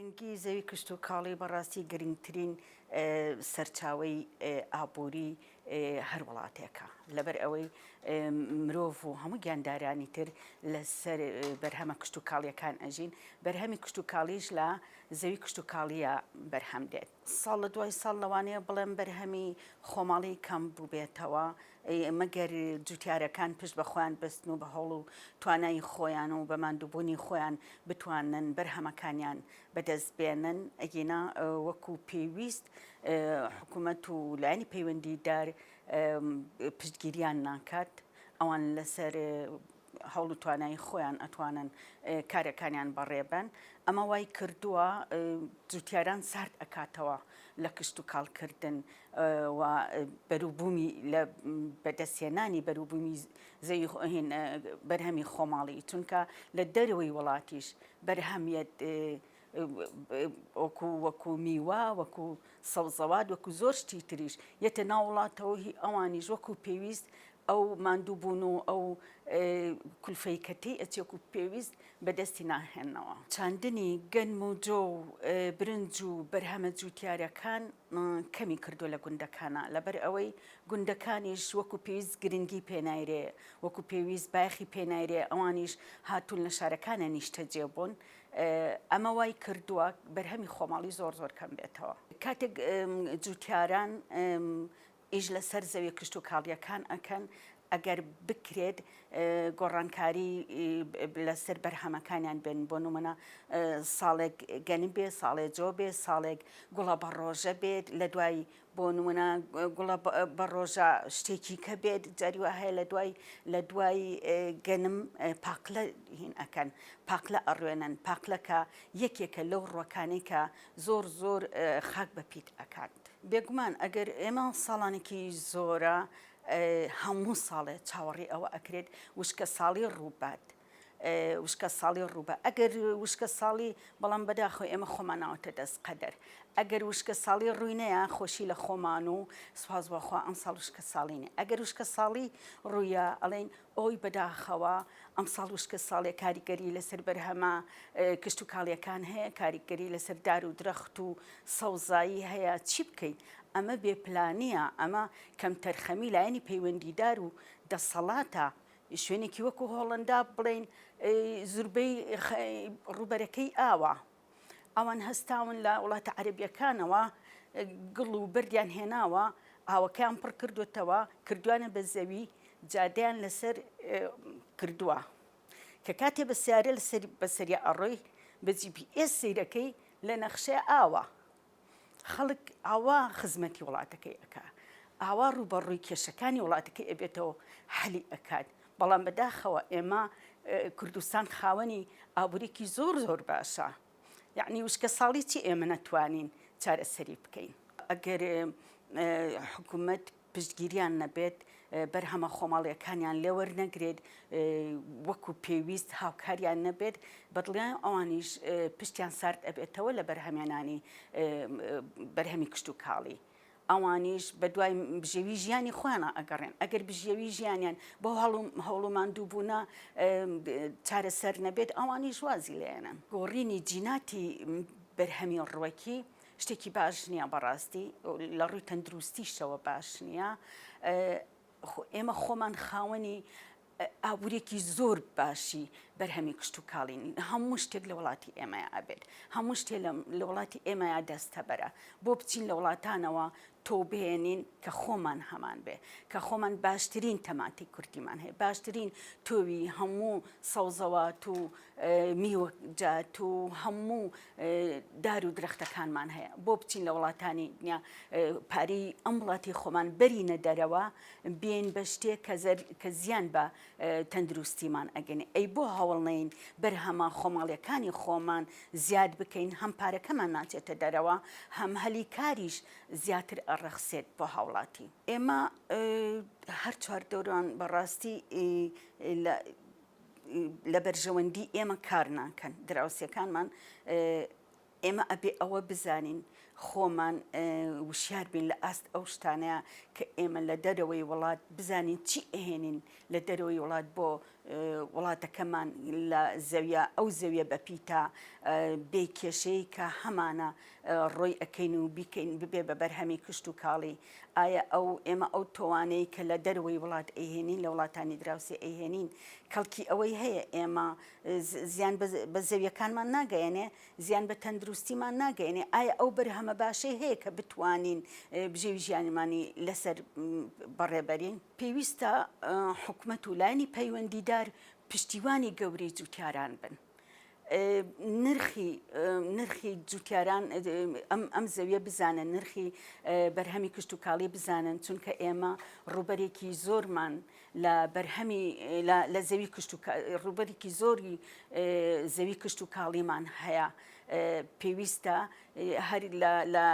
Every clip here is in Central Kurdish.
گرنگی زەوی کشت و کاڵی بەڕاستی گرنگترین سەرچاوەی ئابووری هەر وڵاتێکە لەبەر ئەوەی مرۆڤ و هەموو گیاندارانی تر لەسەر بەرهەمە کشت و کاڵیەکان ئەژین بەرهەمی کشت و کاڵیش لە زەوی کشت و کاڵیە بەرهەم دێت ساڵ لە دوای ساڵ لەوانەیە بڵێم بەرهەمی خۆماڵی کەم بوو بێتەوە مەگەر جوتیارەکان پشت بە خۆیان بستن و بە هەوڵ و توانایی خۆیان و بە ماندووبوونی خۆیان بتوانن بەرهەمەکانیان بەدەست بێنن ئەگینا وەکو پێویست حکوومەت و لایەنی پەیوەندیدار پشتگیریان ناکات ئەوان لەسەر هەوڵ و توانایی خۆیان ئەتوانن کارەکانیان بەڕێبەن ئەمە وای کردووە جوتیاران سارد ئەکاتەوە لە کشت و کاڵکردن و بەرووبوومی لە بەدەستهێنانی بەرووبوومی زەوی بەرهەمی خۆماڵی چونکە لە دەرەوەی وڵاتیش بەرهەمیەت وەکو میوە وەکو سەوزەوات وەکو زۆر شتی تریش یەتە ناو وڵاتەوە هی ئەوانیش وەکو پێویست ئەو ماندووبوون و ئەو کولفەی کەتەی ئەچێک و پێویست بەدەستی ناهێنەوە چاندنی گەنم و جۆ و برنج و بەرهەمە جوتیارەکان کەمی کردو لە گوندەکانە لەبەر ئەوەی گوندەکانیش وەکو پێویست گرنگی پێنایرێ وەکو پێویست بایەخی پێنایرێ ئەوانیش هاتوون لە شارەکانە نیشتەجێ بوون ئەمە وای کردووە بەرهەمی خۆماڵی زۆر زۆر کەم بێتەوە کاتێک جوتیاران ئیش لەسەر زەوی کشت و کاڵیەکان ئەکەن ئەگەر بکرێت گۆڕانکاری لەسەر بەرهەمەکانیان بێن بۆ نمونە ساڵێک گەنم بێ ساڵێک جۆ بێ ساڵێک گوڵە بەڕۆژە بێت لە دوای بۆ نمونە گوڵە بەڕۆژە شتێکی کە بێت جاری وا هەیە لە دوای گەنم پاقلە هین ئەکەن پاقلە ئەڕوێنن پاقلەکە یەکێکە لەو ڕووەکانەی کە زۆر زۆر خاک بەپیت ئەکات بێگومان ئەگەر ئێمە ساڵانێکی زۆرە هەموو ساڵێ چاوەڕێی ئەوە ئەکرێت وشکە ساڵی ڕووبات وشکە ساڵی ڕووبە ئەگەر وشکە ساڵی بەڵام بەداخۆ ئێمە خۆمان ناوەتە دەست قەدەر ئەگەر وشکە ساڵی ڕووینەیە خۆشی لە خۆمان و سوپاس بەخوا ئەم ساڵ وشکە ساڵینێ ئەگەر وشکە ساڵی ڕوویە ئەڵێن ئەوی بەداخەوە ئەم ساڵ وشکە ساڵێ کاریگەری لەسەر بەرهەمە کشت و کاڵیەکان هەیە کاریگەری لەسەر دار و درەخت و سەوزایی هەیە چی بکەین ئەمە بێپلانیە ئەمە کەم تەرخەمی لایەنی پەیوەندیدار و دەسەڵاتە شوێنێکی وەکو هۆڵندا بڵێن زوربەی ڕووبەرەکەی ئاوە ئەوان هەستاون لە وڵاتە عەرەبیەکانەوە گڵ و بردیان هێناوە ئاوەکەیان پڕ کردوتەوە کردوانە بە زەوی جادەیان لەسەر کردووە کە کاتێ بە سیارە بەسەری ئەڕۆی بە GPS سەیرەکەی لە نەخشەی ئاوە خەڵک ئاوا خزمەتی وڵاتەکەی ئەکا ئاوا ڕووبەڕووی کێشەکانی وڵاتەکەی ئەبێتەوە حەلی ئەکات بەڵام بەداخەوە ئێمە کوردستان خاوەنی ئابوورێکی زۆر زۆر باشە یعنی وشکە ساڵی چی ئێمە نەتوانین چارەسەری بکەین ئەگەر حکوومەت پشتگیریان نەبێت بەرهەمە خۆماڵیەکانیان لێوەرنەگرێت وەکو پێویست هاوکاریان نەبێت بەدڵیان ئەوانیش پشتیان سارد ئەبێتەوە لە بەرهەمێنانی بەرهەمی کشت و کاڵی ئەوانیش بە دوای بژێوی ژیانی خۆیانە ئەگەڕێن ئەگەر بژێوی ژیانیان بۆ هەوڵ و ماندووبوونە چارەسەر نەبێت ئەوانیش وازی لێنن گۆڕینی جیناتی بەرهەمی ڕووەکی شتێکی باش نییە بەڕاستی لە ڕووی تەندروستیشەوە باش نییە ئێمە خۆمان خاوەنی ئابوورێکی زۆر باشی بەرهەمی کشت و کاڵین هەموو شتێک لە وڵاتی ئێمەیە ئەبێت هەموو شتێک لە وڵاتی ئێمەیە دەستەبەرە بۆ بچین لە وڵاتانەوە تۆ بهێنین کە خۆمان هەمان بێ کە خۆمان باشترین تەماتی کوردیمان هەیە باشترین تۆوی هەموو سەوزەوات و میوەجات و هەموو دار و درەختەکانمان هەیە بۆ بچین لە وڵاتانی پارەی ئەم وڵاتی خۆمان بەرینە دەرەوە بێن بە شتێک کە زیان بە تەندروستیمان ئەگەنێ ئەی بۆ هەوڵ نەین بەرهەمە خۆماڵیەکانی خۆمان زیاد بکەین هەم پارەکەمان ناچێتە دەرەوە هەم هەلی کاریش زیاتر ئەڕەخسێت بۆ هاوڵاتی ئێمە هەر چواردەوروان بەڕاستی لە بەرژەوەندی ئێمە کار ناکەن دراوسەکانمان ئێمە ئەبێ ئەوە بزانین خۆمان وشیار بین لە ئاست ئەو شتانەیە کە ئێمە لە دەرەوەی وڵات بزانین چی ئەهێنین لە دەرەوەی وڵات بۆ وڵاتەکەمان لە زەویە ئەو زەویە بەپیتا بێ کێشەی کە هەمانە ڕۆی ئەەکەین و بیکەین ببێ بە بەرهەمی کشت و کاڵی ئایا ئێمە ئەو تۆوانەی کە لە دەروەوەی وڵات ئەیهێنین لە وڵاتانی دراوسێ ئەیهێنین کەڵکی ئەوەی هەیە ئێمە زیان بە زەویەکانمان ناگەیەنێ زیان بە تەندروستیمان ناگەیەنێ ئایا ئەو بەرهەمە باشەی هەیە کە بتوانین بژێوی ژیانمانی لەسەر بەڕێبەرین پێویستە حکومەت و لایەنی پەیوەندیدار پشتیوانی گەورەی جوتیاران بن. نرخی جوتیاران ئەم زەویە بزانن نرخی بەرهەمی کشت و کاڵی بزانن چونکە ئێمە ڕوبەرێکی زۆرمان لە بەرهەمی لە زەوی ڕوبەرێکی زۆری زەوی کشت و کاڵیمان هەیە پێویستە هەر لە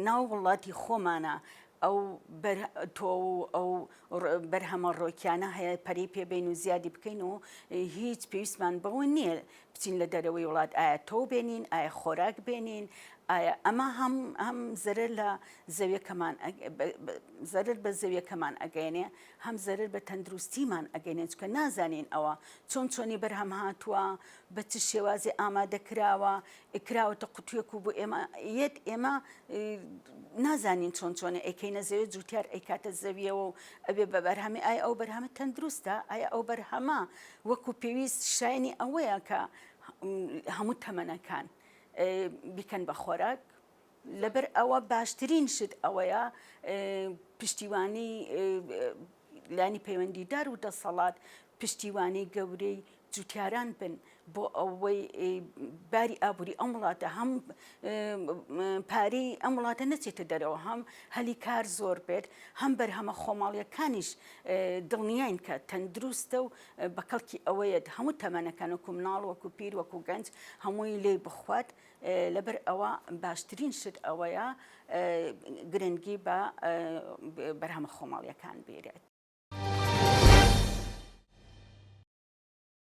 ناو وڵاتی خۆمانە ئەو ئەو بەرهەمە ڕۆکیانە هەیە پەرەی پێبین و زیادی بکەین و هیچ پێویستمان بەوە نییە بچین لە دەرەوەی وڵات ئایا تۆ بێنین ئایا خۆراک بێنین ئایا ئەمە هەم زەرەر لە زەویەکەمان زەرەر بە زەویەکەمان ئەگەیەنێ هەم زەرەر بە تەندروستیمان ئەگەینێ چکە نازانین ئەوە چۆنی بەرهەم هاتووە بە چ شێوازی ئامادەکراوە کراوەتە قوتوویەک و بۆ ئێمە نازانین چۆنە ئەیکەینە زەوێ جوتیار ئەیکاتە زەویەوە و ئەبێ بە بەرهەمی ئایا ئەو بەرهەمە تەندروستە ئایا ئەو بەرهەمە وەکو پێویست شایانی ئەوەیە کە هەموو تەمەنەکان بیکەن بە خۆراک لەبەر ئەوە باشترین شت ئەوەیە پشتیوانی لانی پەیوەندیدار و دەسەڵات پشتیوانی گەورەی جوتیاران بن بۆ ئەوەی باری ئابووری ئەم وڵاتە هەم پارەی ئەم وڵاتە نەچێتە دەرەوە هەم هەلی کار زۆر بێت هەم بەرهەمە خۆماڵیەکانیش دڵنیاین کە تەندروستە و بەکەڵکی ئەوەیە هەموو تەمەنەکان وەکو مناڵ وەکو پیر وەکو گەنج هەمووی لێ بخوات لەبەر ئەوە باشترین شت ئەوەیە گرنگی بە بەرهەمە خۆماڵیەکان بێرێت.